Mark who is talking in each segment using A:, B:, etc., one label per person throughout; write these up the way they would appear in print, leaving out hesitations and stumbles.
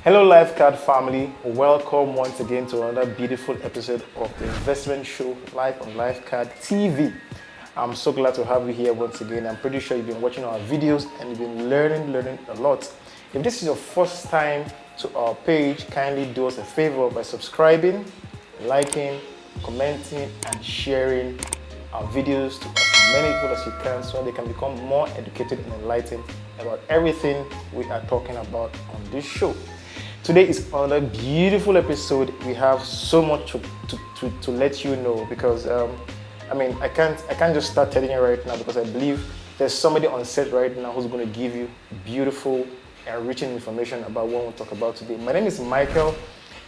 A: Hello, Lifecard family. Welcome once again to another beautiful episode of the investment show live on Lifecard TV. I'm so glad to have you here once again. I'm pretty sure you've been watching our videos and you've been learning a lot. If this is your first time to our page, kindly do us a favor by subscribing, liking, commenting, and sharing our videos to as many people as you can so they can become more educated and enlightened about everything we are talking about on this show. Today is another beautiful episode. We have so much to let you know because I can't just start telling you right now because I believe there's somebody on set right now who's going to give you beautiful, enriching information about what we'll talk about today. My name is Michael,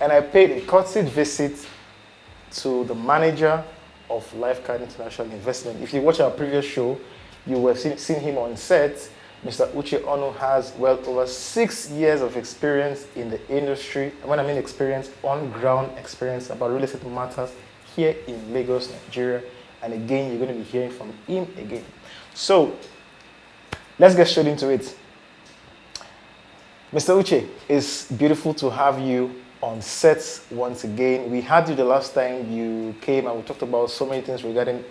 A: and I paid a courtesy visit to the manager of Lifecard International Investment. If you watch our previous show, you will have seen him on set. Mr. Uche Onu has well over 6 years of experience in the industry. And when I mean experience, on-ground experience about real estate matters here in Lagos, Nigeria. And again, you're going to be hearing from him again. So, let's get straight into it. Mr. Uche, it's beautiful to have you on set once again. We had you the last time you came and we talked about so many things regarding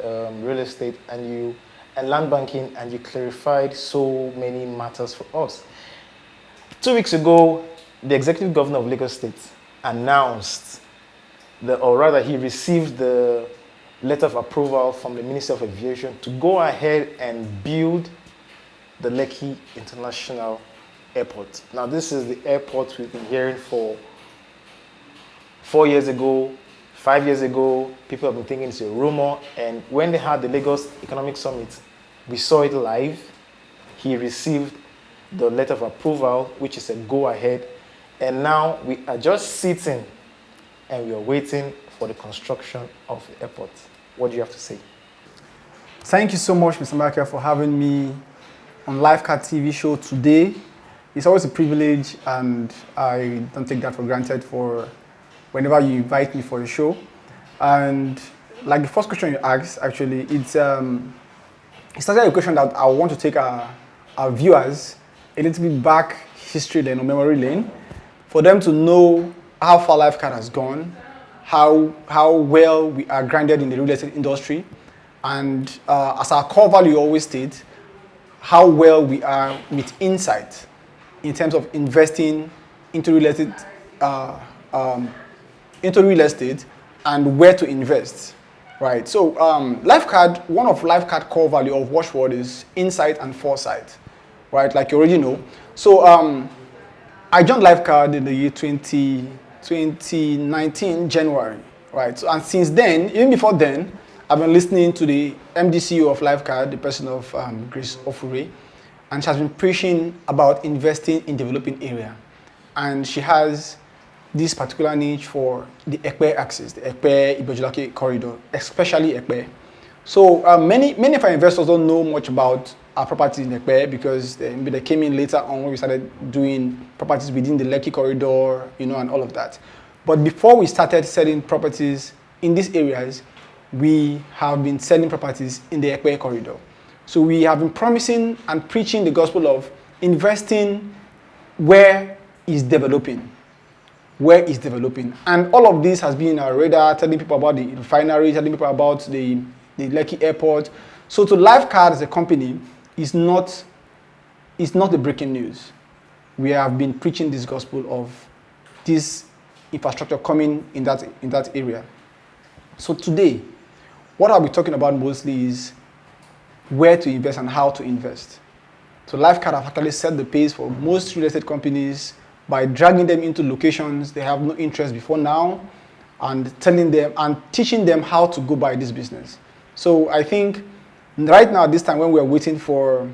A: real estate and land banking, and you clarified so many matters for us. 2 weeks ago, the executive governor of Lagos State announced, he received the letter of approval from the Ministry of Aviation to go ahead and build the Lekki International Airport. Now, this is the airport we've been hearing for 4 years ago, 5 years ago. People have been thinking it's a rumor, and when they had the Lagos Economic Summit, we saw it live. He received the letter of approval, which is a go-ahead, and now we are just sitting and we are waiting for the construction of the airport. What do you have to say?
B: Thank you so much, Mr. Michael, for having me on Lifecard TV show today. It's always a privilege, and I don't take that for granted for whenever you invite me for a show. And like the first question you asked, actually, it started a question that I want to take our viewers a little bit back history lane or memory lane for them to know how far Lifecard has gone, how well we are grounded in the real estate industry, and as our core value always states, how well we are with insight in terms of investing into real estate and where to invest, right? So Lifecard, one of Lifecard core value of watchword is insight and foresight, right? Like you already know. So I joined Lifecard in the year 2019, January, right? So, and since then, even before then, I've been listening to the MD/CEO of Lifecard, the person of Grace Ofure, and she has been preaching about investing in developing area. And she has this particular niche for the Ekpe axis, the Ekpe Ibeju Lekki corridor, especially Ekpe. So many of our investors don't know much about our properties in Ekpe because they came in later on when we started doing properties within the Lekki corridor, and all of that. But before we started selling properties in these areas, we have been selling properties in the Ekpe corridor. So we have been promising and preaching the gospel of investing where is developing. And all of this has been in our radar, telling people about the refinery, telling people about the Lekki airport. So to Lifecard as a company is not the breaking news. We have been preaching this gospel of this infrastructure coming in that area. So today, what I'll be talking about mostly is where to invest and how to invest. So Lifecard have actually set the pace for most real estate companies by dragging them into locations they have no interest before now, and telling them and teaching them how to go by this business. So I think right now, this time when we're waiting for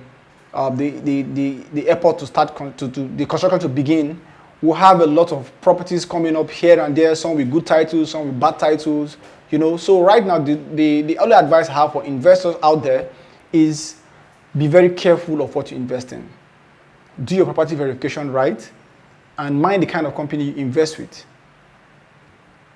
B: the airport to start, the construction to begin, we'll have a lot of properties coming up here and there, some with good titles, some with bad titles, So right now, the only advice I have for investors out there is be very careful of what you invest in. Do your property verification right, and mind the kind of company you invest with,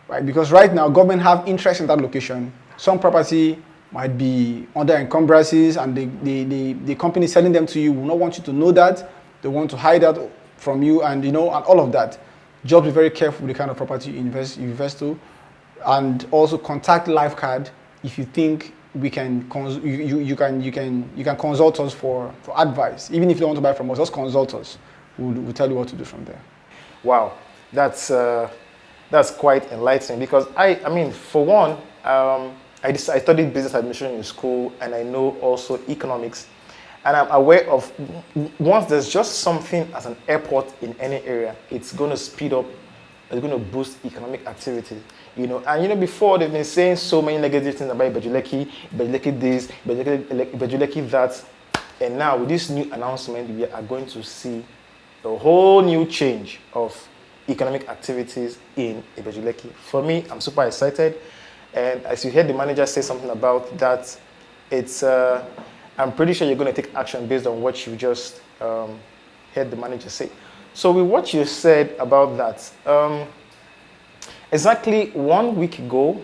B: right? Because right now, government have interest in that location. Some property might be under encumbrances, and the company selling them to you will not want you to know that. They want to hide that from you, and and all of that. Just be very careful with the kind of property you invest to, and also contact Lifecard if you think we can you can consult us for advice. Even if you don't want to buy from us, just consult us. We'll tell you what to do from there.
A: Wow, that's quite enlightening, because I mean, for one, I studied business administration in school, and I know also economics, and I'm aware of, once there's just something as an airport in any area, it's going to speed up, it's going to boost economic activity. And before they've been saying so many negative things about Ibeju Lekki this, Ibeju Lekki that, and now with this new announcement, we are going to see a whole new change of economic activities in Ibeju Lekki. For me, I'm super excited, and as you heard the manager say something about that, it's I'm pretty sure you're going to take action based on what you just heard the manager say. So with what you said about that, exactly 1 week ago,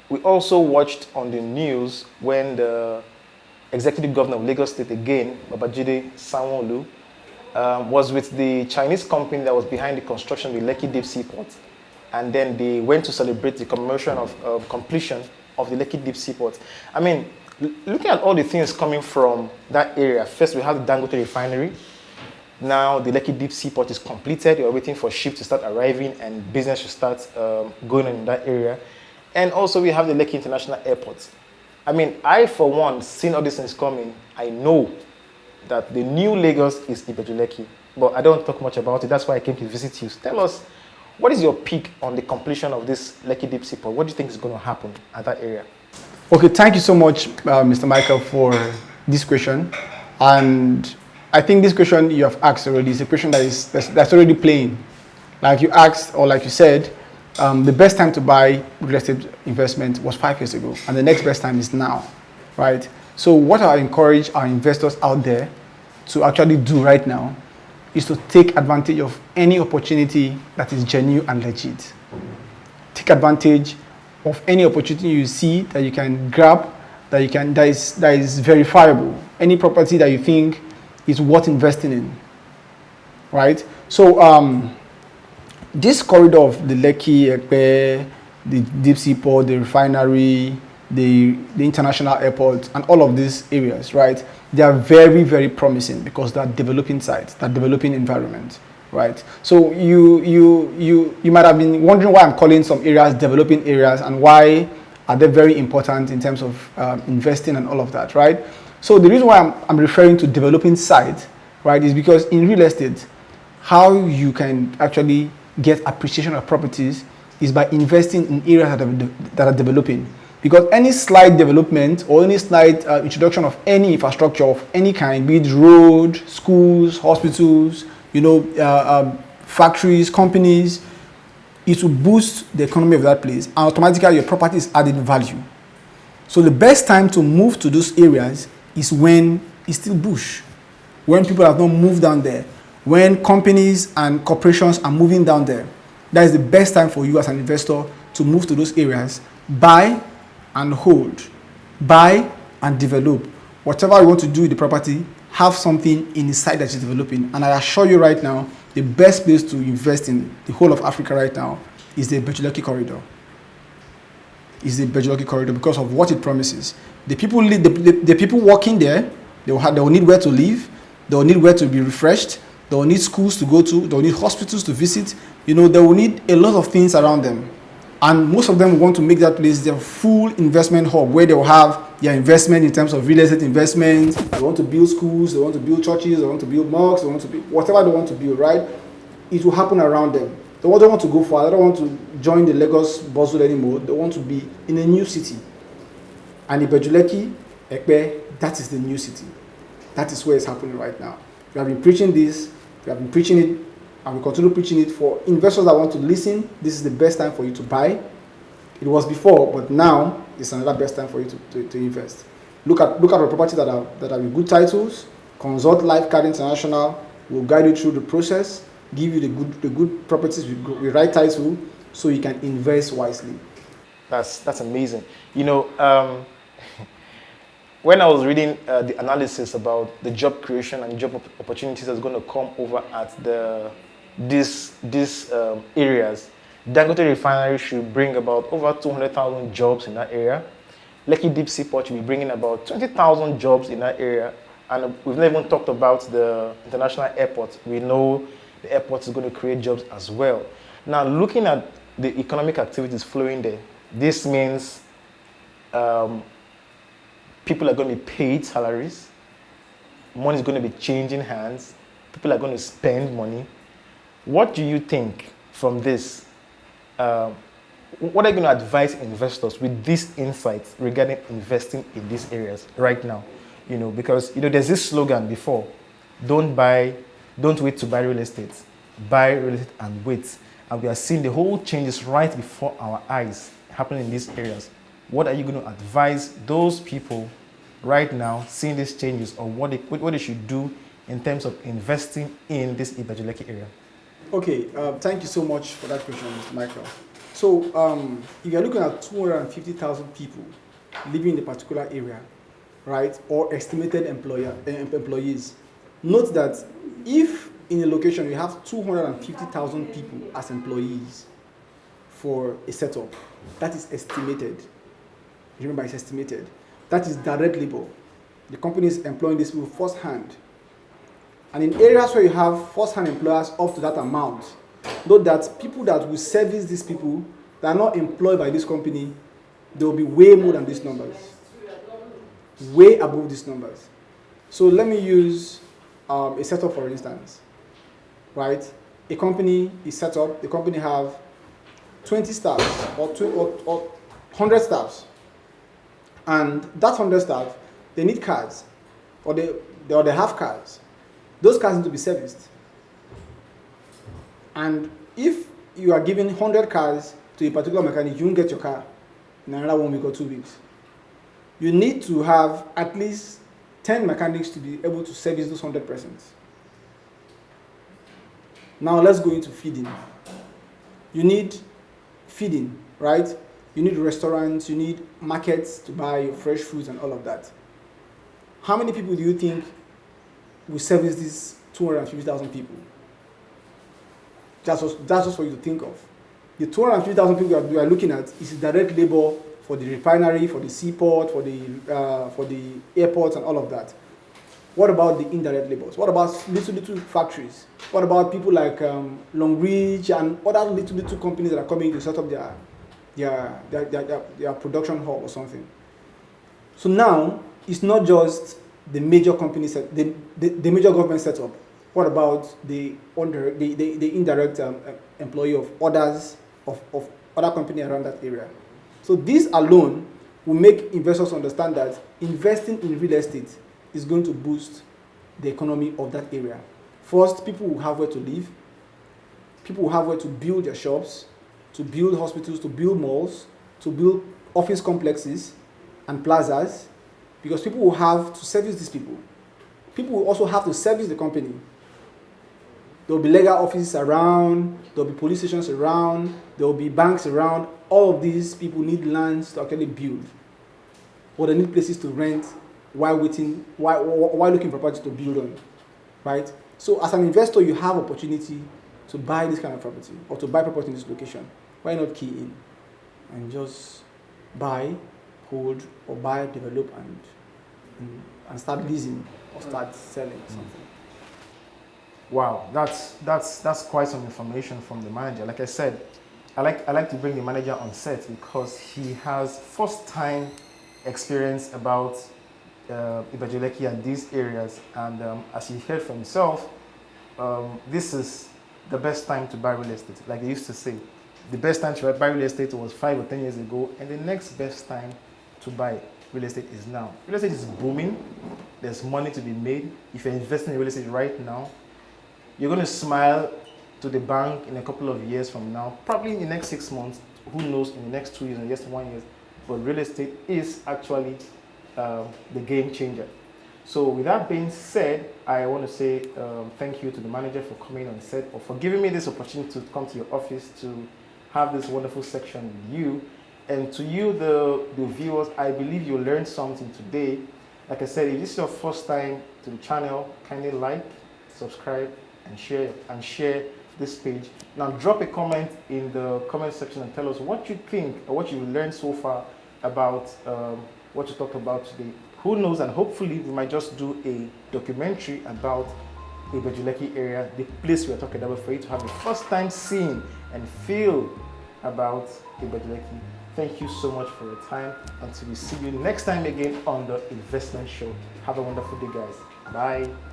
A: we also watched on the news when the executive governor of Lagos State again, Babajide Sanwo-and, was with the Chinese company that was behind the construction of the Lekki Deep Seaport. And then they went to celebrate the commemoration of completion of the Lekki Deep Seaport. I mean, looking at all the things coming from that area, first we have the Dangote refinery. Now the Lekki Deep Seaport is completed. We're waiting for ships to start arriving and business to start going on in that area. And also we have the Lekki International Airport. I mean, I, for one, seeing all these things coming, I know that the new Lagos is Ibeju Lekki. But I don't talk much about it. That's why I came to visit you. So tell us, what is your peak on the completion of this Lekki Deep Seaport? What do you think is going to happen at that area?
B: Okay, thank you so much, Mr. Michael, for this question. And I think this question you have asked already is a question that's already playing. Like you asked, or like you said, the best time to buy real estate investment was 5 years ago, and the next best time is now, right? So what I encourage our investors out there to actually do right now is to take advantage of any opportunity that is genuine and legit. Take advantage of any opportunity you see that you can grab, that is verifiable. Any property that you think is worth investing in, right? So this corridor of the Lekki, Ekpe, the Deep Seaport, the refinery, the international airport, and all of these areas, right? They are very, very promising because they're developing sites, they're developing environment, right? So you might have been wondering why I'm calling some areas developing areas and why are they very important in terms of investing and all of that, right? So the reason why I'm referring to developing sites, right, is because in real estate, how you can actually get appreciation of properties is by investing in areas that are developing. Because any slight development or any slight introduction of any infrastructure of any kind, be it road, schools, hospitals, factories, companies, it will boost the economy of that place, and automatically your property is adding value. So the best time to move to those areas is when it's still bush, when people have not moved down there, when companies and corporations are moving down there. That is the best time for you as an investor to move to those areas, buy and hold, buy and develop. Whatever you want to do with the property, have something in the site that you're developing. And I assure you right now, the best place to invest in the whole of Africa right now is the Ibeju Lekki corridor. Is the Ibeju Lekki corridor because of what it promises. The people working there, they will need where to live, they will need where to be refreshed, they will need schools to go to, they will need hospitals to visit. They will need a lot of things around them. And most of them want to make that place their full investment hub where they will have their investment in terms of real estate investment. They want to build schools, they want to build churches, they want to build mosques, they want to build whatever they want to build, right? It will happen around them. They don't want to go far, they don't want to join the Lagos bustle anymore. They want to be in a new city. And Ibeju Lekki, Ekpe, that is the new city. That is where it's happening right now. We have been preaching this, we have been preaching it, and we continue preaching it for investors that want to listen. This is the best time for you to buy. It was before, but now it's another best time for you to invest. Look at the properties that are with good titles. Consult Lifecard International. We'll guide you through the process, give you the good properties with the right title, so you can invest wisely.
A: That's amazing. When I was reading the analysis about the job creation and job opportunities that's going to come over at the these areas, Dangote refinery should bring about over 200,000 jobs in that area. Lekki Deep Seaport should be bringing about 20,000 jobs in that area. And we've not even talked about the international airport. We know the airport is going to create jobs as well. Now, looking at the economic activities flowing there, this means people are going to be paid salaries, money is going to be changing hands, people are going to spend money. What do you think from this? What are you going to advise investors with these insights regarding investing in these areas right now? Because there's this slogan before: don't wait to buy real estate, buy real estate and wait. And we are seeing the whole changes right before our eyes happening in these areas. What are you going to advise those people right now seeing these changes, or what they should do in terms of investing in this Ibeju Lekki area?
B: Okay, thank you so much for that question, Mr. Michael. So, if you're looking at 250,000 people living in a particular area, right, or estimated employees, note that if in a location you have 250,000 people as employees for a setup, that is estimated. Remember, it's estimated. That is direct labor. The company is employing these people first hand. And in areas where you have first-hand employers up to that amount, note that people that will service these people that are not employed by this company, they will be way more than these numbers. Way above these numbers. So let me use a setup for instance. Right? A company is set up, the company have 20 staffs or 100 staffs. And that 100 staff, they need cars, or they have cars. Those cars need to be serviced. And if you are giving 100 cars to a particular mechanic, you won't get your car in another 1 week or 2 weeks. You need to have at least 10 mechanics to be able to service those 100 persons. Now let's go into feeding. You need feeding, right? You need restaurants, you need markets to buy your fresh fruits and all of that. How many people do you think will service these 250,000 people? That's just for you to think of. The 250,000 people that we are looking at is direct labor for the refinery, for the seaport, for the airports and all of that. What about the indirect labors? What about little factories? What about people like Longreach and other little companies that are coming to set up their production hub or something? So now it's not just the major companies, the major government setup. What about the indirect employee of others of other companies around that area? So this alone will make investors understand that investing in real estate is going to boost the economy of that area. First, people will have where to live. People will have where to build their shops, to build hospitals, to build malls, to build office complexes and plazas, because people will have to service these people. People will also have to service the company. There will be legal offices around, there will be police stations around, there will be banks around. All of these people need lands to actually build, or they need places to rent while looking for property to build on, right? So as an investor, you have opportunity to buy this kind of property or to buy property in this location. Why not key in and just buy, hold, or buy, develop, and start leasing or start selling something?
A: Wow, that's quite some information from the manager. Like I said, I like to bring the manager on set because he has first-time experience about Ibeju Lekki and these areas, and as he heard from himself, this is the best time to buy real estate. Like they used to say, the best time to buy real estate was 5 or 10 years ago, and the next best time to buy real estate is now. Real estate is booming. There's money to be made. If you're investing in real estate right now, you're going to smile to the bank in a couple of years from now, probably in the next 6 months, who knows, in the next 2 years or just 1 year. But real estate is actually the game changer. So with that being said, I want to say thank you to the manager for coming on set, or for giving me this opportunity to come to your office to have this wonderful section with you. And to you, the viewers, I believe you learned something today. Like I said, if this is your first time to the channel, kindly like, subscribe, and share this page. Now drop a comment in the comment section and tell us what you think or what you've learned so far about what you talked about today. Who knows, and hopefully we might just do a documentary about Ibeju Lekki area, the place we are talking about, for you to have a first time seeing and feel about Ibeju Lekki. Thank you so much for your time. Until we see you next time again on the Investment Show. Have a wonderful day, guys. Bye.